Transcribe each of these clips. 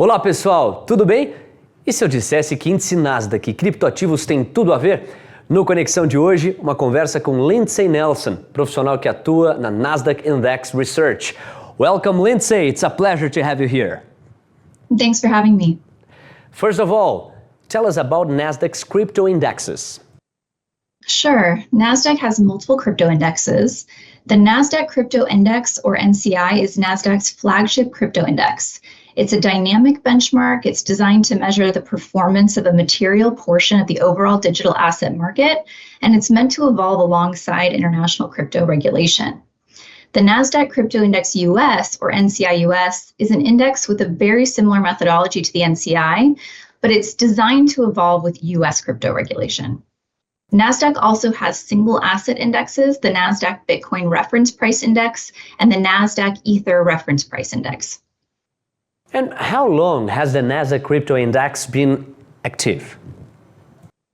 Olá pessoal, tudo bem? E se eu dissesse que índice Nasdaq e criptoativos têm tudo a ver? No Conexão de hoje, uma conversa com Lindsay Nelson, profissional que atua na Nasdaq Index Research. Welcome, Lindsay. It's a pleasure to have you here. Thanks for having me. First of all, tell us about Nasdaq's crypto indexes. Sure. Nasdaq has multiple crypto indexes. The Nasdaq Crypto Index, or NCI, is Nasdaq's flagship crypto index. It's a dynamic benchmark. It's designed to measure the performance of a material portion of the overall digital asset market, and it's meant to evolve alongside international crypto regulation. The Nasdaq Crypto Index US, or NCI US, is an index with a very similar methodology to the NCI, but it's designed to evolve with US crypto regulation. Nasdaq also has single asset indexes, the Nasdaq Bitcoin Reference Price Index and the Nasdaq Ether Reference Price Index. And how long has the Nasdaq Crypto Index been active?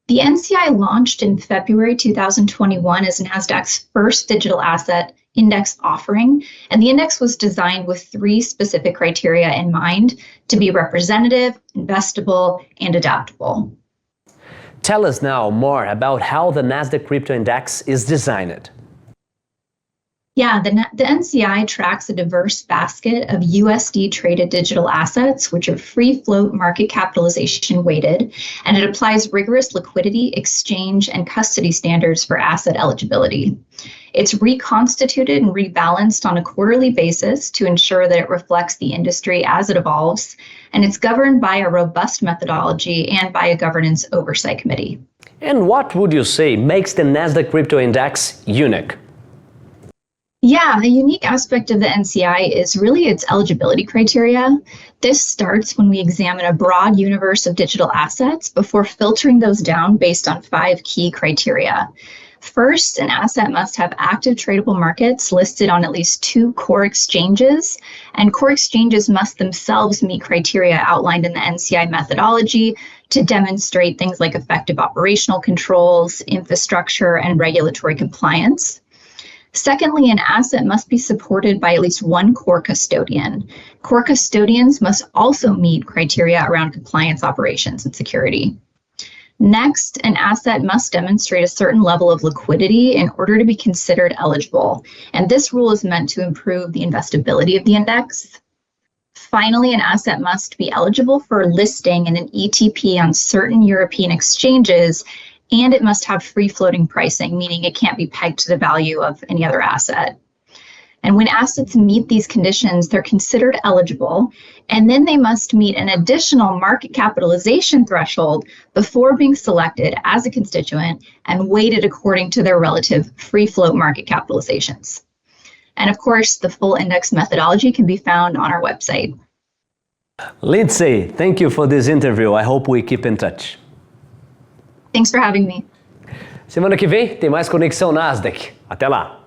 The NCI launched in February 2021 as Nasdaq's first digital asset index offering, and the index was designed with three specific criteria in mind: to be representative, investable, and adaptable. Tell us now more about how the Nasdaq Crypto Index is designed. Yeah, the NCI tracks a diverse basket of USD traded digital assets, which are free float market capitalization weighted, and it applies rigorous liquidity, exchange, and custody standards for asset eligibility. It's reconstituted and rebalanced on a quarterly basis to ensure that it reflects the industry as it evolves, and it's governed by a robust methodology and by a governance oversight committee. And what would you say makes the Nasdaq Crypto Index unique? Yeah, a unique aspect of the NCI is really its eligibility criteria. This starts when we examine a broad universe of digital assets before filtering those down based on 5 key criteria. First, an asset must have active tradable markets listed on at least 2 core exchanges, and core exchanges must themselves meet criteria outlined in the NCI methodology to demonstrate things like effective operational controls, infrastructure, and regulatory compliance. Secondly, an asset must be supported by at least 1 core custodian. Core custodians must also meet criteria around compliance operations and security. Next, an asset must demonstrate a certain level of liquidity in order to be considered eligible, and this rule is meant to improve the investability of the index. Finally, an asset must be eligible for listing in an ETP on certain European exchanges, and it must have free-floating pricing, meaning it can't be pegged to the value of any other asset. And when assets meet these conditions, they're considered eligible, and then they must meet an additional market capitalization threshold before being selected as a constituent and weighted according to their relative free-float market capitalizations. And of course, the full index methodology can be found on our website. Lindsay, thank you for this interview. I hope we keep in touch. Thanks for having me. Semana que vem tem mais Conexão Nasdaq. Até lá!